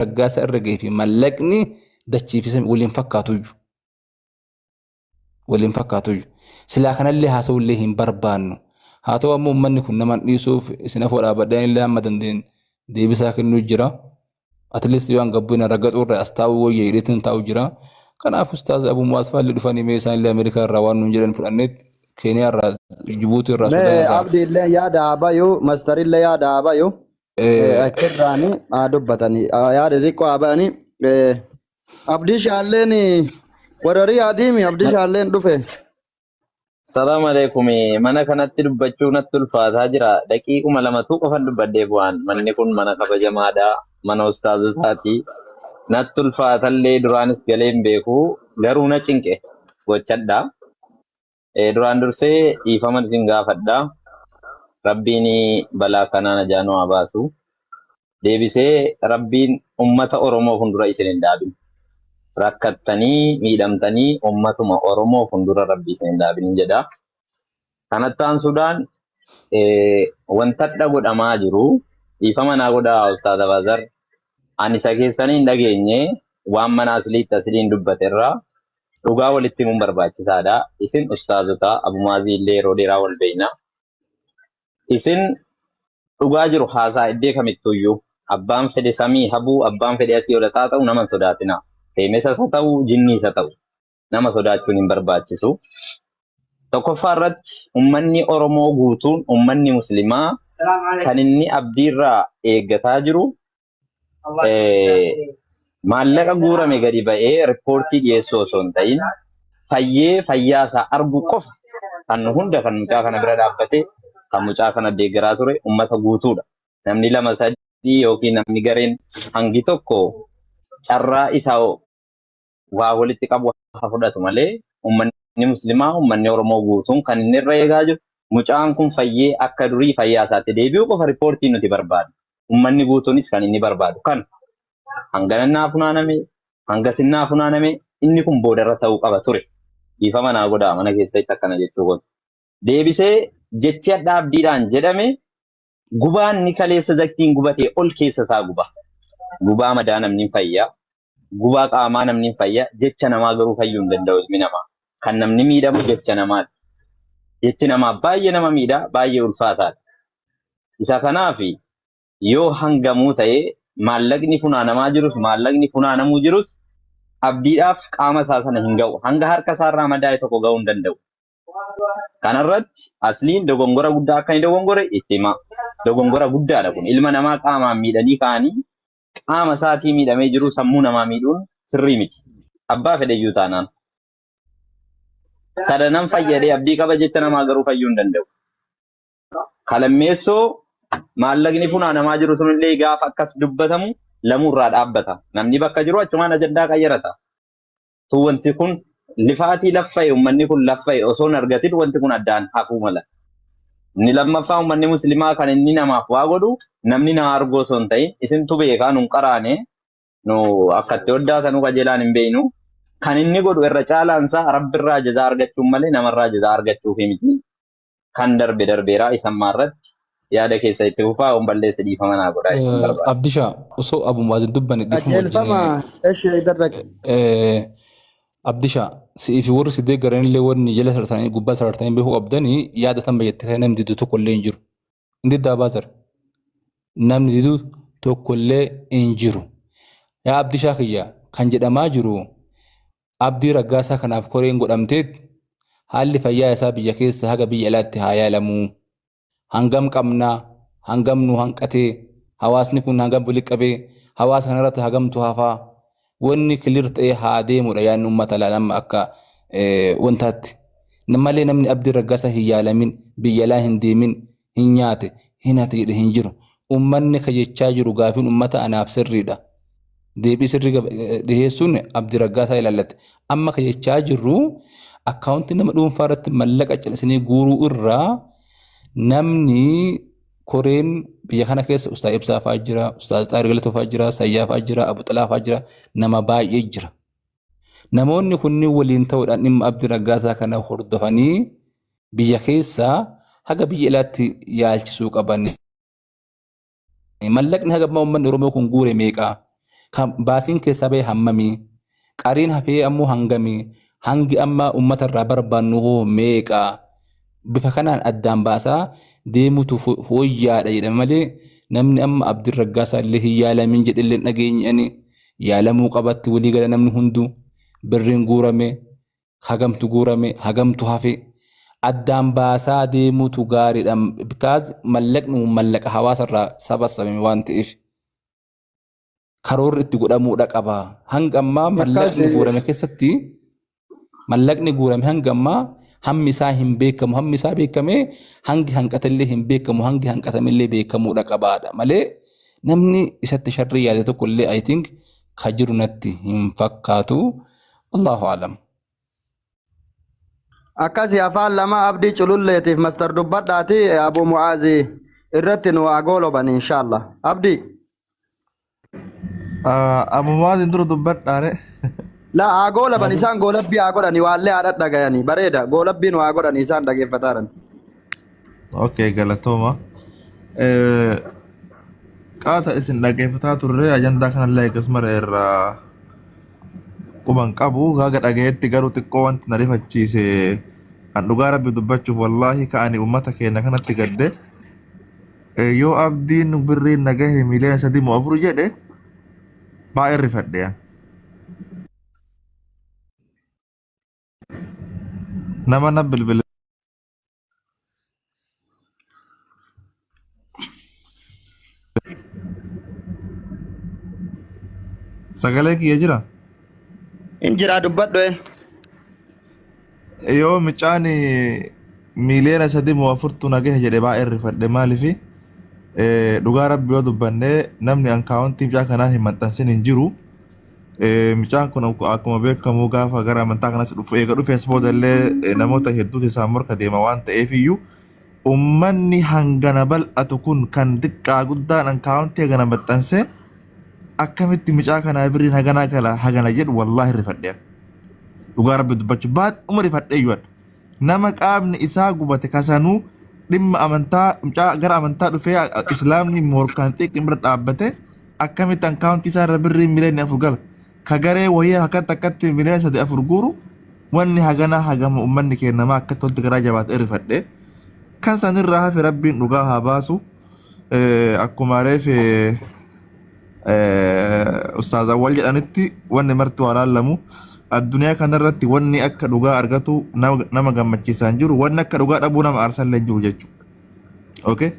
raggaasa irra ga'ee fi mallaqni dachiifisa waliin fakkaatuyyu. Silaa kanallee haasa'ullee hin barbaannu. Haa ta'u ammoo uummanni kun nama dhiisuuf isin afoo dhaabadhaan illee hamma dandeen deebisaa kennuu jira. Atleast yoo hangabbiin raggaxuu irraa as taa'uu wayya hidheetiin taa'u jira. Kanaaf ustaaz Abuu Mu'aaz faallee dhufanii mee isaan illee Ameerikaa irraa waan nuun jedhan fudhanneetti Keeniyaa irraa Jibuutii irraa Sudaan irraa. Abdii illee yaada abaayuu Mastarii illee yaada abaayuu akkirraanii dubbatanii yaada xiqqoo abaanii Abdii Shaalleen wararii adiimi Abdii Shaalleen dhufe. Salaam alaikum. Mana kanatti dubbachuu natti ulfaataa jira. Daqiiquma lamatu qofan dubbadhee bu'aan. Manni kun mana kabajamaadha. Mana ustaazotaati. Natti ulfaatallee duraanis galee hin beeku. Garuu na cinqe gochadha. Duraan dursee dhiifama isin gaafadha. Rabbiin balaa kanaan ajaanuu haa baasu. Deebisee Rabbiin ummata Oromoo fuuldura isin hin dhaabin. Rakkattanii miidhamtanii ummatuma Oromoo fuuldura Rabbii isin hin dhaabin jedha. Kanattaan Sudaan wanta godhamaa jiru dhiifama naa godhaa Ustaaz Abazar. Ani isa keessanii hin dhageenye waan mana asliitti asliin dubbaterraa dhugaa walitti himuun barbaachisaadha. Isin ustaazota Abuu Mu'aazii illee yeroo dheeraa wal beekna. Isin dhugaa jiru haasaa iddee kamittuyyuu abbaan fedhe samii habuu abbaan fedhe asii olataa ta'u nama sodaatina. Feemesas haa ta'u jinniis haa ta'u nama sodaachuun hin barbaachisu. Tokkoffaa irratti uummanni Oromoo guutuun uummanni Muslimaa kan inni abdiirraa eeggataa jiru maallaqa guurame gadi ba'ee riippoortii dhiyeessuu osoo hin ta'in fayyaasaa arguu qofa kan hunda kan mucaa kana bira dhaabbate kan mucaa kana deeggaraa ture uummata guutuudha. Namni lama sadii yookiin namni gareen hangi tokko carraa isaa waa walitti qabu haa fudhatu malee uummanni Muslimaa uummanni Oromoo guutuun kan inni irra eegaa jiru mucaan kun fayyee akka durii fayyaasaatti deebi'uu qofa riippoortii nuti barbaadu. Uummanni guutuunis kan inni barbaadu kan hanga funaaname hanga sinnaa funaaname inni kun boodarra ta'uu qaba ture. Dhiifama naa godhaa mana keessatti akkana jechuu kun. Deebisee jechi adda abdiidhaan jedhame gubaan ni kaleessa zaktiin gubatee ol keessa isaa guba. Gubaa madaa namni fayyaa. Gubaa qaamaa namni fayyaa. Jecha namaa garuu fayyuu hin danda'u ilmi namaa. Kan namni miidhamu jecha namaati. Jechi namaa baay'ee nama miidhaa baay'ee ulfaataadha. Isa kanaafi yoo hangamuu ta'ee maallaqni funaanamaa jirus maallaqni funaanamuu jirus abdiidhaaf qaama isaa sana hin ga'u hanga harka isaarraa madaa'e tokko ga'uu hin danda'u. Kanarratti asliin dogongora guddaa akka inni dogongore itti hima. Dogongora guddaadha kun ilma namaa qaamaan miidhanii ka'anii qaama isaatii miidhamee jiru sammuu namaa miidhuun sirrii miti. Abbaa fedheyyuu taanaan. Sadanan fayyadee abdii qaba jecha namaa garuu fayyuu hin danda'u. Kalammeessoo maallaqni funaanamaa jiru sunillee gaafa akkas dubbatamu lamurraa dhaabbata. Namni bakka jiru achumaan ajandaa qayyarata. Wanti kun lifaatii laffa'e uummanni kun laffa'e osoo hin argatin wanti kun addaan hafuu mala. Inni lammaffaa uummanni Muslimaa kan inni namaaf waa godhu namni nama argu osoo hin ta'in isintu beekaa nuun qaraane nu akkatti hoddaatan qajeelaan hin beeknu. Kan inni godhu irra caalaansaa Rabbirraa jazaa argachuun malee namarraa jazaa argachuuf miti. Kan darbeeraa isammaarratti yaada keessa itti fufaa on balleessa dhiifama naa godhaa. Abdishaa osoo Abuu Mu'aazin dubbanne Abdishaa si'ii fi warri si deeggaran illee wanni jala sarartanii gubbaa sarartanii beekuu qabdanii yaadatan bayyatti kan namni diduu tokkollee hin jiru. Inni daabaa jira. Namni diduu tokkollee hin jiru. Yaa Abdishaa kiyya kan jedhamaa jiru abdii raggaasaa kanaaf koreen godhamteet haalli fayyaa isaa biyya keessa haga biyya alaatti haa yaalamuu. Hangam qabnaa hangam nu hanqatee hawaasni kun hangam walitti qabee hawaasa kanarratti hagamtu hafaa wanni kilir ta'ee haa deemudha yaadni uummata laalama akka wantaatti. Malee namni abdii raggaasaa hin yaalamin biyya alaa hin deemin hin nyaate hin hate jedhe hin jiru. Uummanni kajechaa jiru gaafiin uummata anaaf sirriidha. Deebii sirrii dhiheessuun abdii raggaasaa ilaallate. Amma kajechaa jirru akkaawuntii nama dhuunfaa irratti mallaqa callisanii guuruu irraa namni koreen biyya kana keessa Ustaaz Ibsaa fa'aa jira, Ustaaz Xaariq Galatoo fa'aa jira, Sayyaa fa'aa jira, Abuu Xalaa fa'aa jira, nama baay'ee jira. Namoonni kunniin waliin ta'uudhaan dhimma abdii raggaasaa kana hordofanii biyya keessaa haga biyya alaatti yaalchisuu qaban. Mallaqni haga uummanni Oromoo kun guure meeqaa? baasiin keessaa ba'e hammamii qariin hafee ammoo hangamii hangi amma uummata irraa barbaannu hoo meeqa bifa kanaan addaan baasaa deemutu fooyyaadha jedhama malee namni amma Abdii Raggaasaa illee hin yaalamin jedhillee dhageenyani yaalamuu qabatti walii gala namni hundu birriin guurame hagamtu guurame hagamtu hafe addaan baasaa deemutu gaariidha because mallaqni mallaqa hawaasa irraa sabasabame waan ta'eef karoorri itti godhamuudha qaba hanga ammaa mallaqni guurame keessatti mallaqni guurame hanga ammaa hammi isaa hin beekamu hammi isaa beekame hangi hanqatallee hin beekamu hangi hanqatamellee beekamuudha qabaadha malee namni isatti sharrii yaade tokko illee I think ka jiru natti hin fakkaatu Allahu a'lam. Akkasi afaan lama Abdii Cululleetiif mastar dubbadhaati Abu Mu'aazii irratti nu agooloban inshallah. Abdii. Abu Mu'aazii dura dubbadhaare. La agoolaban isaan goolabbii agodhani waallee haadha dhagayani bareeda goolabbiin waa godhani isaan dhageeffataran. Okay galatooma. Qaata isin dhageeffataa turre ajandaa kanallee akkasuma irraa quban qabu gaaga dhagayetti garuu xiqqoo wanti na rifachiise kan dhugaa rabbi dubbachuuf wallaahi ka'anii uummata keenya kanatti gadde yoo abdiin birriin nagahe miliyoona 3 jedhe baay'ee rifadhe nama na bilbil sagalee kiyya jira Injira dubbadho yoo micaan miliyoona 3 nagahe jedhe baay'ee rifadhe maalifi dhugaa rabbi yoo dubbanne namni ankaawuntii micaa kanaan hin maxxansin hin jiru micaan kun akkuma beekamu gaafa gara amantaa kanas eega dhufees boodallee namoota hedduutu isaan morka deema waan ta'eef iyyuu ummanni hangana bal'atu kun kan xiqqaa guddaan ankaawuntii hagana maxxanse akkamitti micaa kanaa birriin haganaa kala hagana jedhu wallaahi rifadhe dhugaa rabbi dubbachuu baadhuma rifadhe iyyuu nama qaamni isaa gubate kasanuu dhimma amantaa micaa gara amantaa dhufee islaamni morkaan xiqqi bira dhaabbate akkamitti ankaawuntii isaa irra birriin miliyoona 4 gala kagaree wayii harkatti akkatti miliyoona 3 guuru wanni haganaa hagama ummanni kennamaa akkatti wanti garaa jabaate rifadhe kan sanirraa hafe rabbiin dhugaa haa baasu akkuma reefe ustaaza wal jedhanitti wanni martuu alaallamu addunyaa kanarratti wanni akka dhugaa argatu nama gammachiisaan jiru wanni akka dhugaa dhabuu nama aarsallee jiru jechuudha. Okay?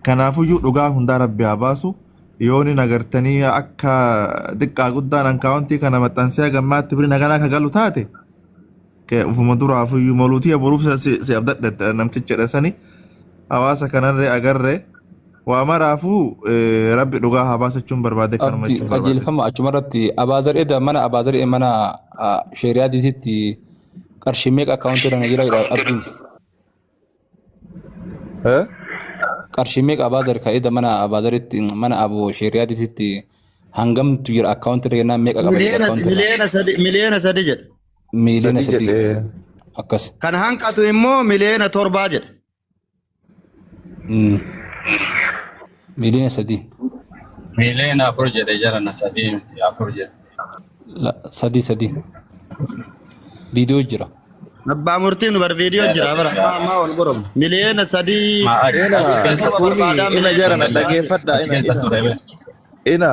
Kanaafuyyuu dhugaa hundaa rabbi haa baasu yooni nagartanii akka xiqqaa guddaan ankaawuntii kana maxxansee gammaatti birriin haganaa ka galu taate ufuma duraafuyyuu moluutii boruuf si abdadhe namticha sani hawaasa kanarree agarree waa maraafuu rabbi dhugaa haa baasachuun barbaade kanuma jechuun barbaade. Qajeelfama achumarratti Abaazar Eda mana sheeriyaatiitti qarshii meeqa akkaawuntii irra jira abdiin. Qarshii meeqa Abaazar Eda mana Abaazaritti mana Abu sheeriyaatiitti hangamtu jira akkaawuntii irra jennaan meeqa qaba. Miliyoona 3 jedhe. Miliyoona 3 akkas. Kan hanqatu immoo miliyoona 7 jedhe. Miliyoona 3. Miliyoona 4 jedhe jarana 3 miti 4 jedhe. 3 viidiyoo jira. Abbaa murtiin bar viidiyoo jira bara maa wal gorom miliyoona 3 ina jarana dhageeffadha ina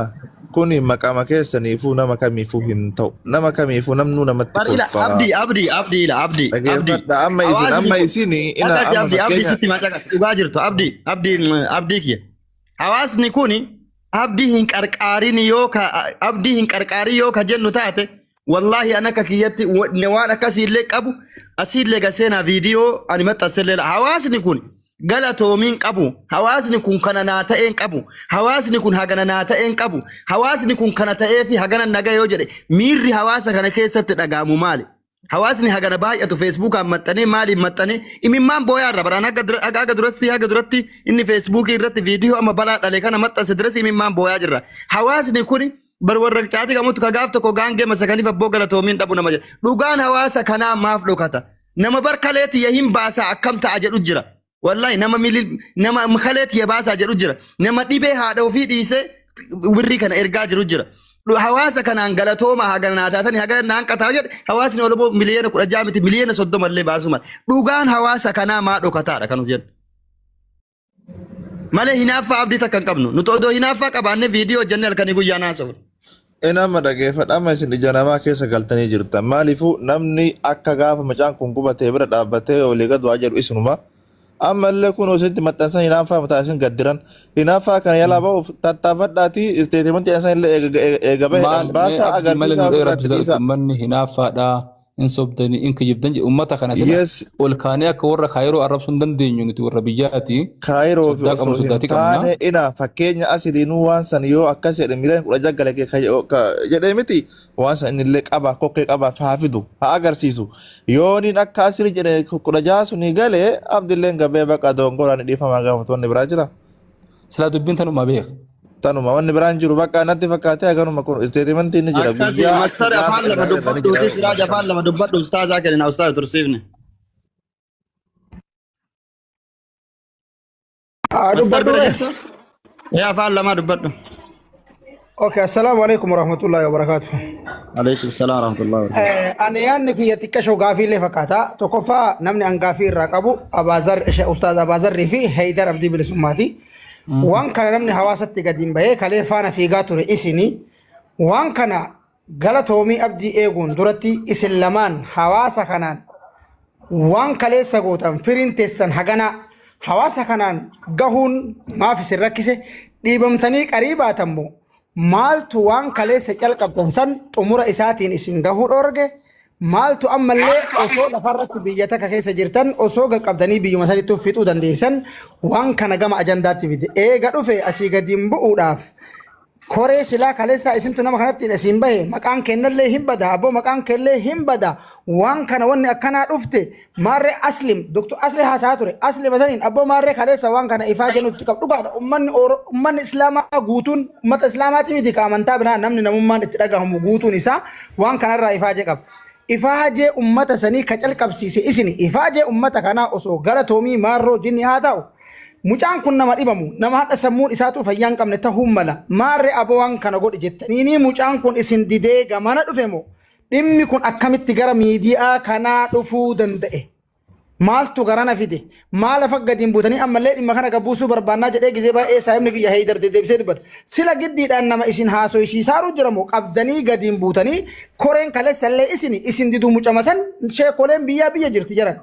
kuni maqama keessaniifuu nama kamiifuu hin ta'u nama kamiifuu namnuu namatti kolfaa abdi amma isin ina abdi sitti macaqas dhugaa jirtu abdi kiyya hawaasni kuni abdi hin qarqaarin yoo ka jennu taate wallahi anaka kiyyatti waan akkasiillee qabu asiillee gaseenaa viidiyoo ani maxxansellee hawaasni kun galatoomiin qabu hawaasni kun kana naa ta'een qabu hawaasni kun hagana naa ta'een qabu hawaasni kun kana ta'ee fi hagana naga yoo jedhe miirri hawaasa kana keessatti dhagaamu maali hawaasni hagana baay'atu feesbuukaan maxxanee maaliin maxxanee imimmaan booyaarra baraan haga duratti inni feesbuukii irratti viidiyoo amma balaa dhalee kana maxxanse duras imimmaan booyaa jirra hawaasni kun barwarra caati qamutu ka gaaf tokko gaangee masakaniif abboo galatoomiin dhabu nama jedha dhugaan hawaasa kanaa maaf dhokata nama barkaleeti yahin baasaa akkam ta'a jedhu jira wallahi nama kaleeti ya baasaa jedhu jira nama dhibee haadha ofii dhiisee wirrii kana ergaa jiru jira hawaasa kanaan galatooma haganaa taatanii hagan naan qataa jedhe hawaasni Oromoo miliyoona 10 miti miliyoona 30 illee baasuma dhugaan hawaasa kanaa maa dhokataadha kanu jedhe malee hinaaffaa abdii takka hin qabnu nuti odoo hinaaffaa qabaanne viidiyoo jenne halkanii guyyaa naasa'u. Nama dhaggeeffadhama isin ija namaa keessa galtanii jirtan maaliifuu namni akka gaafa macaan kun gubatee bira dhaabbatee olii gad waa jedhu isinuma ammallee kun osatti maxxansan hinaaffaa mataa isin gaddiran hinaaffaa kana yaalaa ba'uuf tattaafadhaatii isteetimantii isaan illee eegabee baasaa agarsiisaa birratti dhiisa. Manni hinaaffaadhaa hin sobdanii hin kijibdan uummata kana sila ol kaanee akka warra kaayiroo arrabsuu hin dandeenyu nuti warra biyyaati. Kaayiroo fi osoo hin taane ina fakkeenya asiliinuu waan san yoo akkas jedhe miliyoona 16 jedhee miti waan san innillee qaba kokkee qaba haa fidu haa agarsiisu yooniin akka asili jedhe 16 suni galee abdilleen gabee baqa dongoraan dhiifamaa gaafatonni biraa jira. Sila dubbiin tanuma beeka. Tanuma wanni biraan jiru bakka natti fakkaatee agaruma kun isteetimantii ni jira guyyaa mastar afaan lama dubbadhuuti siraaj afaan lama dubbadhu ustaazaa kenna ustaaza tursiifne dubbadhu afaan lama dubbadhu. Okay, assalamu alaikum warahmatullahi wabarakatuh. Alaikum salam warahmatullahi wabarakatuh. Ani yaanni kiyya xiqqashoo gaafii illee fakkaata. Tokkoffaa namni an gaafii irraa qabu Abaazar Ustaaz Abaazarrii fi Haydar Abdii Bilisummaati. Waan kana namni hawaasatti gadi hin bahee kalee faana fiigaa ture isini waan kana galatoomii abdii eeguun duratti isin lamaan hawaasa kanaan waan kaleessa gootan firiin teessan haganaa hawaasa kanaan gahuun maaf isin rakkise dhiibamtanii qarii baatammoo maaltu waan kaleessa calqabdan san xumura isaatiin isin gahuu dhoorge maaltu ammallee osoo lafarratti biyya takka keessa jirtan osoo qabdanii biyyuma sanitti fixuu dandeessan waan kana gama ajandaatti fide eega dhufe asii gadiin bu'uudhaaf koree silaa kaleessaa isintu nama kanatti isin bahe maqaan kennallee hin bada abbo maqaan kellee hin bada waan kana wanni akkanaa dhufte maarree aslim doktor asli haasaa ture asli masaniin abbo maarree kaleessa waan kana ifaa jennutti qab dhugaadha ummanni islaamaa guutuun ummata islaamaati miti ka amantaa biraa namni namummaan itti dhagahamu guutuun isaa waan kanarraa ifaa je qaba. Ifaajee ummata sanii ka calqabsiise isini ifaajee ummata kanaa osoo galatoomii maarroo jinni haa ta'u mucaan kun nama dhibamu nama hadha sammuun isaatu fayyaan qabne ta'uu mala maarree aboo waan kana godhe jettanii mucaan kun isin didee gamana dhufe moo dhimmi kun akkamitti gara miidiyaa kanaa dhufuu danda'e maaltu garana fide maala faggadiin buutanii ammallee dhimma kana gabbuusuu barbaannaa jedhee gizee baay'ee saayimni kiyya Haydar deddeebisee dubbata sila giddiidhaan nama isin haasoysiisaaru jira moo qabdanii gadiin buutanii koreen kaleessallee isin diduu mucamasan sheekoleen biyya jirti jiran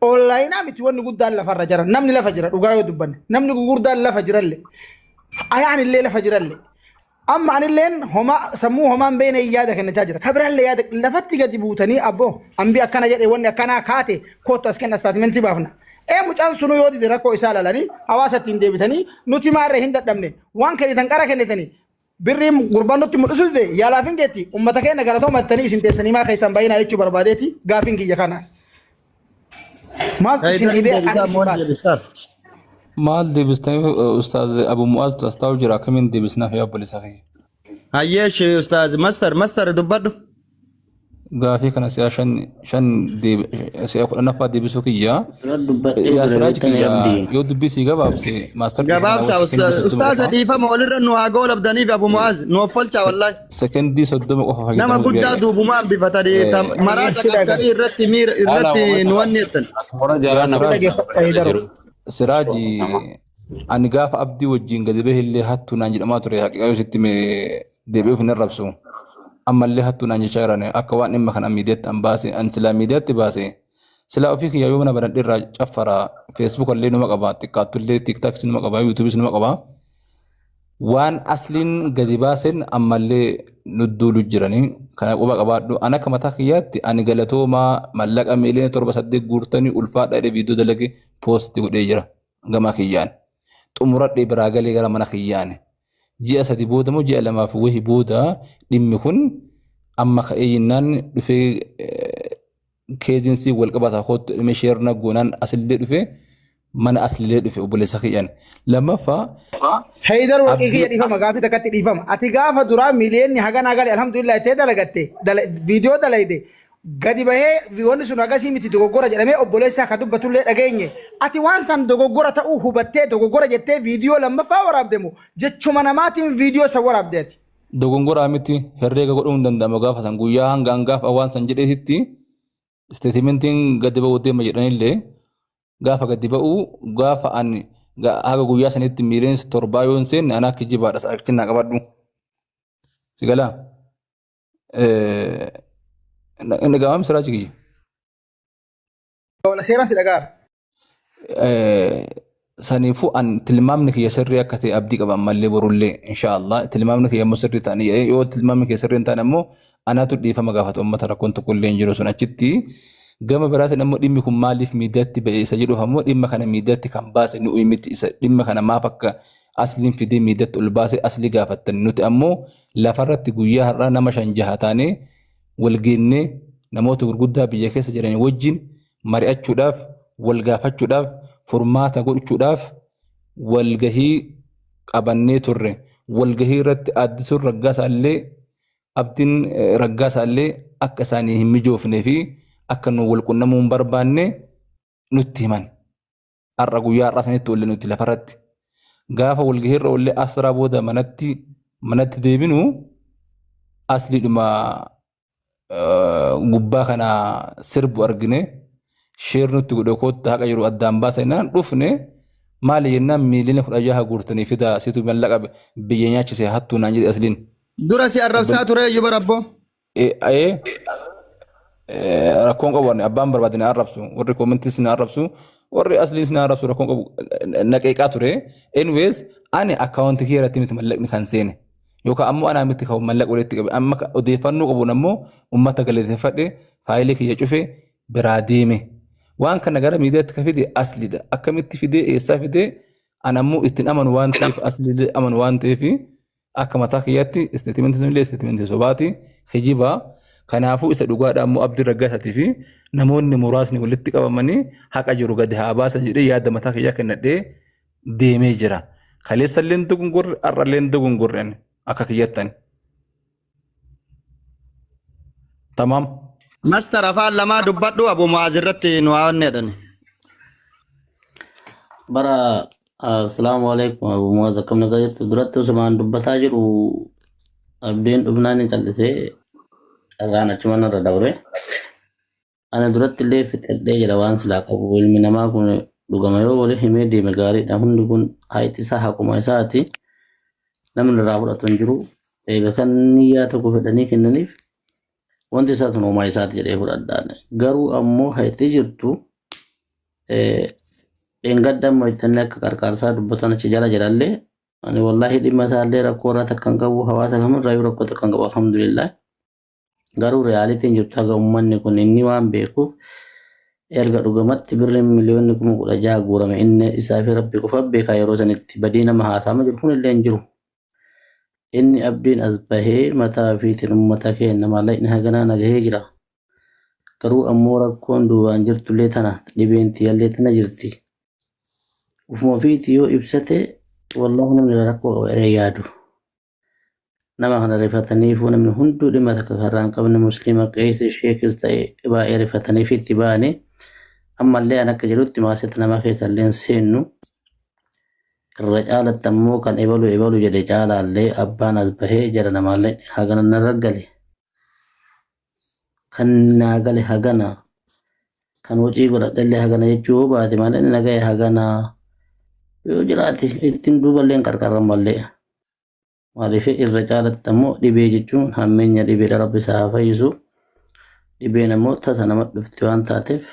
onlaayinaa miti wanni guddaan lafarra jiran namni lafa jira dhugaa yoo dubbanne namni gurguddaan lafa jiralle ayaan illee lafa jiralle amma anilleen homa sammuu homaan beene yaada kennachaa jira kabirallee yaada lafatti gadi buutanii abbo ambi akkana jedhe wanni akkana kaate kootu as kenna staatimentii baafna mucaan sunu yoo dide rakkoo isaa lalanii hawaasatti hin deebitanii nuti maarree hin dadhabne waan kennitan qara kennitanii birriin gurbaan nutti mul'isu dide yaalaaf hin geetti ummata keenya galatoomattanii isin teessanii maa keessan baay'inaa jechuu barbaadeeti gaafiin kiyya kana maaltu isin dhibee maal deebistanii ustaaz Abu Mu'az tastaa'u jira akkamiin deebisnaaf yaa obboleessa kiyya. Hayyeesh ustaaz mastar dubbadhu. Gaafii kana si'a shan si'a 10ffaa deebisuu kiyya. Yaa siraaj kiyya yoo dubbisii gabaabse maastar gabaabsa ustaaz dhiifama walirra nu haa goolabdaniif Abu Mu'az nu offolcha wallahi. Sekendii 30 qofa fayyadamu. Nama guddaa duubumaan bifatanii maraa caqaqanii irratti nu wanneettan. Siraaji ani gaafa abdii wajjin gadi bahillee hattuu naan jedhamaa ture haqiqaa yoo sitti deebi'uuf hin arrabsu ammallee hattuu naan jechaa jiran akka waan dhimma kana miidiyaatti an baase an silaa miidiyaatti baase silaa ofii kiyyaa yoo mana banadhe irraa caffara feesbuuk illee numa qaba xiqqaattullee tiiktaakis numa qaba yuutuubis numa qaba waan asliin gadi baasen ammallee nudduulu jiranii kana quba qabaadhu an akka mataa kiyyaatti ani galatoomaa mallaqa miliyoona 7 guurtanii ulfaadha jedhee viidiyoo dalage poosti godhee jira gama kiyyaan xumuradhee biraa galee gara mana kiyyaan ji'a 3 booda moo ji'a 2 wahii booda dhimmi kun amma ka'eeyyinaan dhufee keezinsii wal qabataa kootu dhimma sheerna goonaan asillee dhufee mana aslilee dhufe obboleessa kiyyaan lammaffaa Haydar waqii kiyya dhiifama gaafii takkatti dhiifama ati gaafa duraa miliyoonni haganaa galee alhamdulillah ittee dalagatte viidiyoo dalayde gadi bahee wanni sun agasii miti dogoggora jedhamee obboleessaa ka dubbatullee dhageenye ati waan san dogoggora ta'uu hubattee dogoggora jettee viidiyoo lammaffaa waraabdemu jechuma namaatiin viidiyoo san waraabdeeti Dogongoraa miti herreega godhuun danda'ama gaafa san guyyaa hangaan gaafa waan san jedheetitti isteetimentiin gadi ba'uu deema jedhanillee gaafa gadi ba'uu gaafa ani haga guyyaa sanitti miileensi torbaa yoo hin seenne anaa kijibaadha sa'aachinnaa qabadhu. Sigalaa inni gaamaam siraachi kiyya. Wala seeraan si dhagaara. Saniifuu an tilmaamni kiyya sirrii akka ta'e abdii qaba ammallee borullee inshaallah tilmaamni kiyya immoo sirrii ta'anii yoo tilmaamni kiyya sirrii hin taane ammoo anaatu dhiifama gaafata uummata rakkoon tokko illee hin jiru sun achitti gama biraatiin ammoo dhimmi kun maaliif miidiyaatti ba'e isa jedhuuf ammoo dhimma kana miidiyaatti kan baase nu miti isa dhimma kana maaf akka asliin fidee miidiyaatti ol baase asli gaafattan nuti ammoo lafarratti guyyaa har'aa nama 5-6 taanee walgeennee namoota gurguddaa biyya keessa jiran wajjin mari'achuudhaaf wal gaafachuudhaaf furmaata godhuudhaaf walgahii qabannee turre walgahii irratti addisuun raggaasaallee abdiin raggaasaallee akka isaanii hin mijoofnee fi akka nu wal qunnamuu hin barbaanne nutti himan har'a guyyaa har'aa sanitti oolle nuti lafarratti gaafa walgahii irra oolle asraa booda manatti deebinu asliidhuma gubbaa kana sirbu argine sheer nutti godhe kootta haqa jiru addaan baasa innaan dhufne maali jennaan miiliina 16 guurtanii fida situ mallaqa biyya nyaachise hattuu naan jedhe asliin. Dura si arrabsaa ture iyyuu barabbo. Rakkoon qabu abbaan barbaadine arrabsu warri koomentis na arrabsu warri asliin na arrabsu rakkoon qabu naqeeqaa ture. Anyways ani akkaawunti kee irratti miti mallaqni kan seene yookaan ammoo anaa miti kan mallaqa walitti qabe amma odeeffannoo qabuun ammoo uummata galateeffadhe faayilii kiyya cufe biraa deeme. Waan kana gara miidiyaatti ka fide aslidha akkamitti fidee eessaa fidee anammoo ittiin amanu waan ta'eef aslidha amanu waan ta'eef akka mataa kiyyaatti isteetimentii sunillee isteetimentii sobaati kijibaa kanaafuu isa dhugaadha ammoo abdii raggaasatii fi namoonni muraasni walitti qabamanii haqa jiru gadi haa baasan jedhee yaada mataa kiyyaa kennadhee deemee jira kaleessa illee dogongorre har'a illee dogongorreen akka kiyyattan. Tamaam. Master afaan lamaa dubbadhu Abu Mu'aaz irratti nu haawwanneedhan. Bara assalamu alaikum Abu Mu'aaz akkam nagaa jirtu duratti Usmaan dubbataa jiru abdiin dhufnaan hin callisee carraan achumaan irra dabre. Ana duratti illee fixadhee jira waan silaa qabu ilmi namaa kun dhugama yoo wali himee deeme gaariidha hundi kun hayti isaa haquma isaati namni irraa fudhatu hin jiru eega kan niyyaa tokko fedhanii kennaniif wanti isaa tun uumaa isaati jedhee fudhadhaan garuu ammoo hayti jirtu dheengadda mo'itannee akka qarqaarsaa dubbatan achi jala jirallee ani wallaahi dhimma isaallee rakkoo irraa takkan qabu hawaasa kamirraa yoo rakkoo takkan qabu alhamdulillah garuu reyaalitiin jirtu haga uummanni kun inni waan beekuuf erga dhugamatti birriin miliyoonni 16,000 guurame inni isaa fi rabbi qofa beekaa yeroo sanitti badii nama haasa'ama jiru kun illee hin jiru. Inni abdiin as bahee mataa fiitiin uummata keenya maallaqni haganaa nagahee jira. Garuu ammoo rakkoon duubaan jirtullee tana dhibeen tiyyallee tana jirti. Ufuma fiitii yoo ibsate wallaahi namni rakkoo qabatee yaadu. Nama kana rifataniifuu namni hunduu dhimma takka karraan qabne musliima qeessi sheekis ta'e baay'ee rifataniif itti baane ammallee an akka jedhutti maasita nama keessallee seennu irra caalatti ammoo kan ebalu jedhe caalaallee abbaan as bahee jara namaallee hagana narra gale kan naa gale hagana kan hojii godhadhallee hagana jechuu baate malee nagaya hagana yoo jiraate ittiin duuballeen qarqarran mallee maaliif irra caalatti ammoo dhibee jechuun hammeenya dhibeedha rabbi isaa fayyisu dhibeen ammoo tasa nama dhufti waan taateef